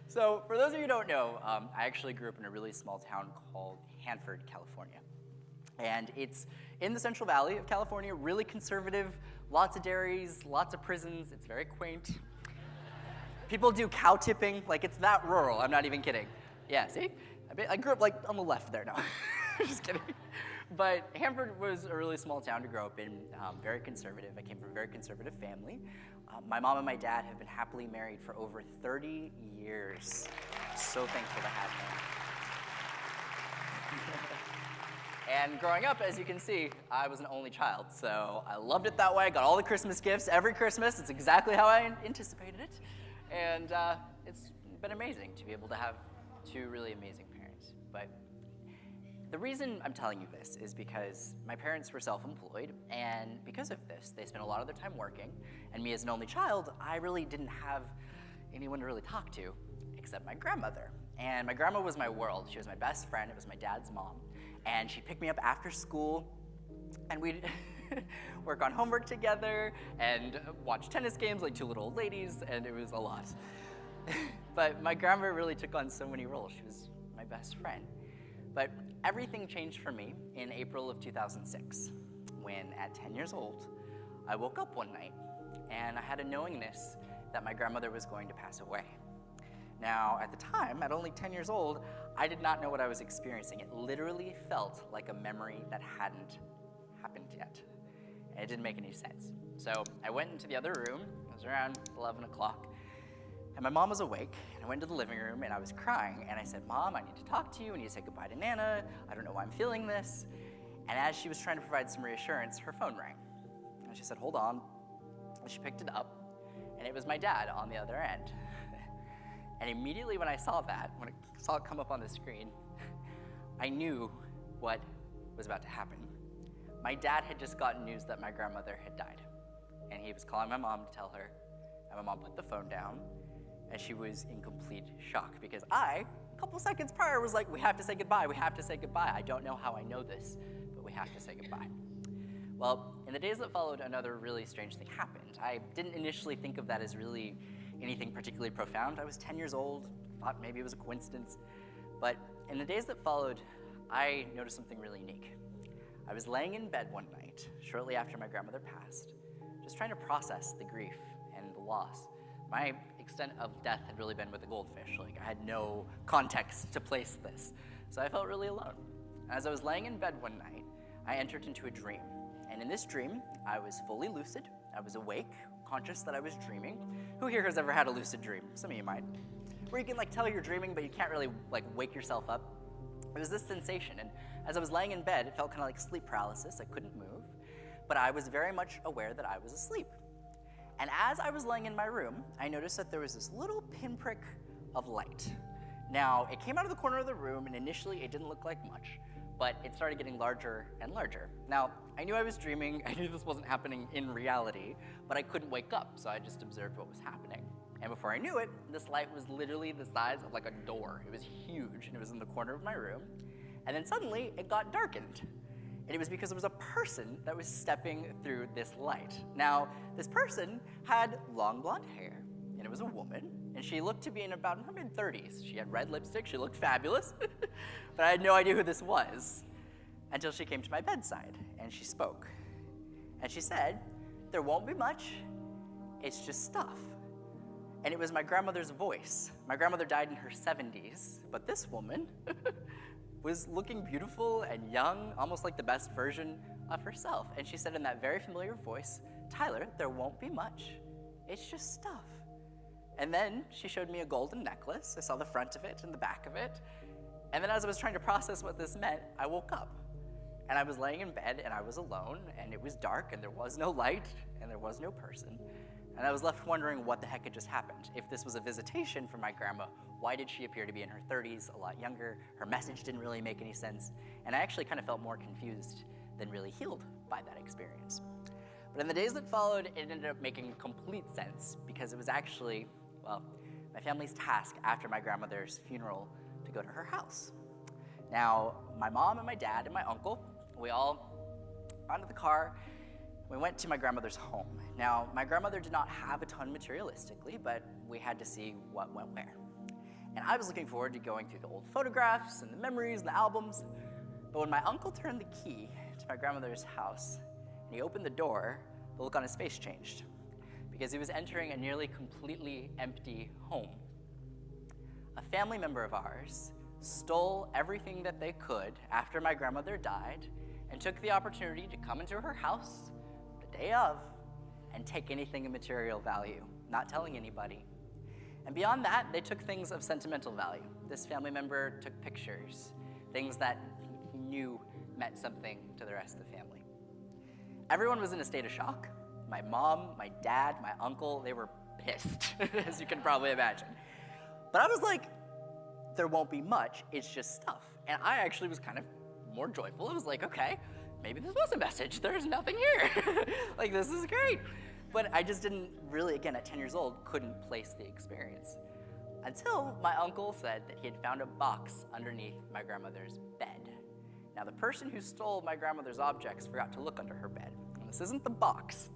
So for those of you who don't know, I actually grew up in a really small town called Hanford, California. And it's in the Central Valley of California, really conservative, lots of dairies, lots of prisons. It's very quaint. People do cow tipping, like it's that rural, I'm not even kidding. Yeah, see? I grew up like on the left there, no. Just kidding. But Hanford was a really small town to grow up in, very conservative. I came from a very conservative family. My mom and my dad have been happily married for over 30 years. So thankful to have them. And growing up, as you can see, I was an only child, so I loved it that way. I got all the Christmas gifts every Christmas. It's exactly how I anticipated it. And it's been amazing to be able to have two really amazing parents. But the reason I'm telling you this is because my parents were self-employed, and because of this, they spent a lot of their time working, and me as an only child, I really didn't have anyone to really talk to except my grandmother. And my grandma was my world. She was my best friend. It was my dad's mom. And she'd pick me up after school, and we'd work on homework together and watch tennis games like two little old ladies, and it was a lot. But my grandma really took on so many roles. She was my best friend. But everything changed for me in April of 2006, when at 10 years old, I woke up one night, and I had a knowingness that my grandmother was going to pass away. Now, at the time, at only 10 years old, I did not know what I was experiencing. It literally felt like a memory that hadn't happened yet. And it didn't make any sense. So I went into the other room. It was around 11 o'clock. And my mom was awake. And I went to the living room, and I was crying. And I said, "Mom, I need to talk to you. I need to say goodbye to Nana. I don't know why I'm feeling this." And as she was trying to provide some reassurance, her phone rang. And she said, "Hold on." And she picked it up. And it was my dad on the other end. And immediately when I saw that, when I saw it come up on the screen, I knew what was about to happen. My dad had just gotten news that my grandmother had died. And he was calling my mom to tell her, and my mom put the phone down, and she was in complete shock because a couple seconds prior, was like, "We have to say goodbye, we have to say goodbye. I don't know how I know this, but we have to say goodbye." Well, in the days that followed, another really strange thing happened. I didn't initially think of that as really anything particularly profound. I was 10 years old, thought maybe it was a coincidence. But in the days that followed, I noticed something really unique. I was laying in bed one night, shortly after my grandmother passed, just trying to process the grief and the loss. My extent of death had really been with a goldfish. Like, I had no context to place this. So I felt really alone. As I was laying in bed one night, I entered into a dream. And in this dream, I was fully lucid. I was awake, conscious that I was dreaming. Who here has ever had a lucid dream? Some of you might. Where you can tell you're dreaming, but you can't really wake yourself up. It was this sensation, and as I was laying in bed, it felt kind of like sleep paralysis. I couldn't move, but I was very much aware that I was asleep. And as I was laying in my room, I noticed that there was this little pinprick of light. Now, it came out of the corner of the room, and initially it didn't look like much, but it started getting larger and larger. Now, I knew I was dreaming, I knew this wasn't happening in reality, but I couldn't wake up, so I just observed what was happening. And before I knew it, this light was literally the size of a door. It was huge, and it was in the corner of my room. And then suddenly, it got darkened. And it was because there was a person that was stepping through this light. Now, this person had long blonde hair, and it was a woman, and she looked to be in about her mid-30s. She had red lipstick, she looked fabulous, but I had no idea who this was until she came to my bedside, and she spoke. And she said, "There won't be much, it's just stuff." And it was my grandmother's voice. My grandmother died in her 70s, but this woman was looking beautiful and young, almost like the best version of herself. And she said in that very familiar voice, "Tyler, there won't be much, it's just stuff." And then she showed me a golden necklace. I saw the front of it and the back of it. And then as I was trying to process what this meant, I woke up. And I was laying in bed, and I was alone, and it was dark, and there was no light, and there was no person. And I was left wondering what the heck had just happened. If this was a visitation from my grandma, why did she appear to be in her 30s, a lot younger? Her message didn't really make any sense. And I actually kind of felt more confused than really healed by that experience. But in the days that followed, it ended up making complete sense because it was actually, my family's task after my grandmother's funeral to go to her house. Now, my mom and my dad and my uncle, we all got into the car. We went to my grandmother's home. Now, my grandmother did not have a ton materialistically, but we had to see what went where. And I was looking forward to going through the old photographs and the memories and the albums. But when my uncle turned the key to my grandmother's house and he opened the door, the look on his face changed because he was entering a nearly completely empty home. A family member of ours stole everything that they could after my grandmother died and took the opportunity to come into her house the day of and take anything of material value, not telling anybody. And beyond that, they took things of sentimental value. This family member took pictures, things that he knew meant something to the rest of the family. Everyone was in a state of shock. My mom, my dad, my uncle, they were pissed, as you can probably imagine. But I was like, there won't be much, it's just stuff. And I actually was kind of more joyful. I was like, okay, maybe this was a message. There's nothing here. Like, this is great. But I just didn't really, again, at 10 years old, couldn't place the experience. Until my uncle said that he had found a box underneath my grandmother's bed. Now, the person who stole my grandmother's objects forgot to look under her bed. And this isn't the box.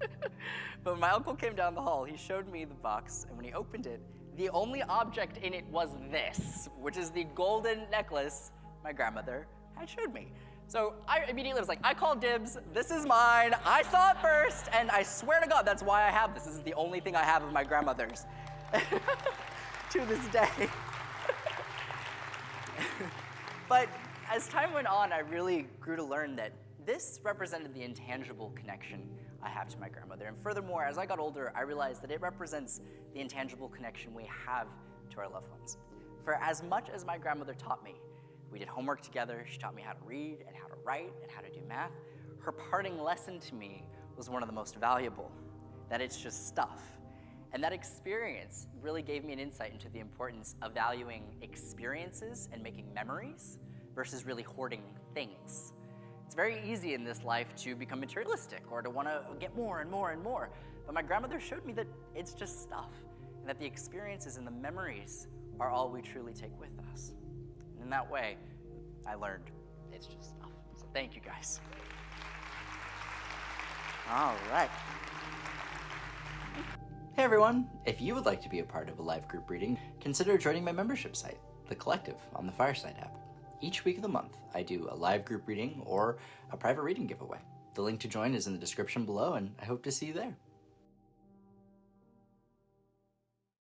But when my uncle came down the hall, he showed me the box, and when he opened it, the only object in it was this, which is the golden necklace my grandmother had showed me. So I immediately was like, I called dibs, this is mine, I saw it first, and I swear to God, that's why I have this. This is the only thing I have of my grandmother's to this day. But as time went on, I really grew to learn that this represented the intangible connection I have to my grandmother. And furthermore, as I got older, I realized that it represents the intangible connection we have to our loved ones. For as much as my grandmother taught me, we did homework together, she taught me how to read and how to write and how to do math, her parting lesson to me was one of the most valuable, that it's just stuff. And that experience really gave me an insight into the importance of valuing experiences and making memories versus really hoarding things. It's very easy in this life to become materialistic or to want to get more and more and more. But my grandmother showed me that it's just stuff and that the experiences and the memories are all we truly take with us. And in that way, I learned it's just stuff. So thank you guys. All right. Hey everyone, if you would like to be a part of a live group reading, consider joining my membership site, The Collective, on the Fireside app. Each week of the month, I do a live group reading or a private reading giveaway. The link to join is in the description below, and I hope to see you there.